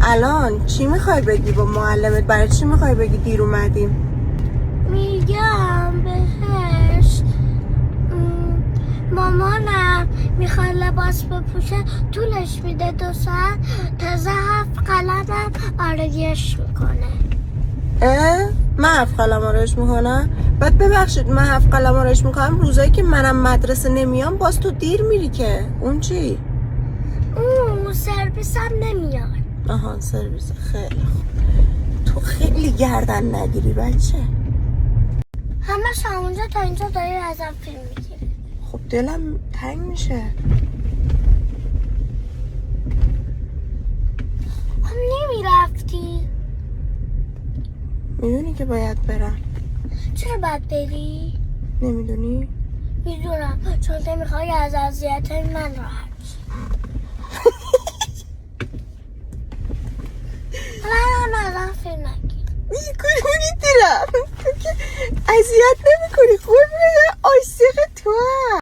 الان چی میخوای بگی با معلمت؟ برای چی میخوای بگی دیر اومدیم؟ میگم بهش مامانم میخواد لباس بپوشه طولش میده 2 ساعت، تازه 7 قلمم آرایش میکنه. من 7 قلم آرایش میکنم؟ بعد ببخشید من 7 قلم آرایش میکنم روزایی که منم مدرسه نمیام باز تو دیر میری که اون چی؟ اون سرویسم نمیاد. آها سرویس. خیلی خوب. تو خیلی گردن نگیری بچه. همش همونجا تا اینجا داری ازم فیلم میگیری. خب دلم تنگ میشه. هم نمیرفتی؟ میدونی که باید برم. چرا باید بری؟ نمیدونی؟ میدونم، چون نمیخوای از اذیت من راحت شی. حالا ازم فیلم نگیر. کدومی دیرم؟ تو که اذیت نمی کنی. خود عاشق تو هم.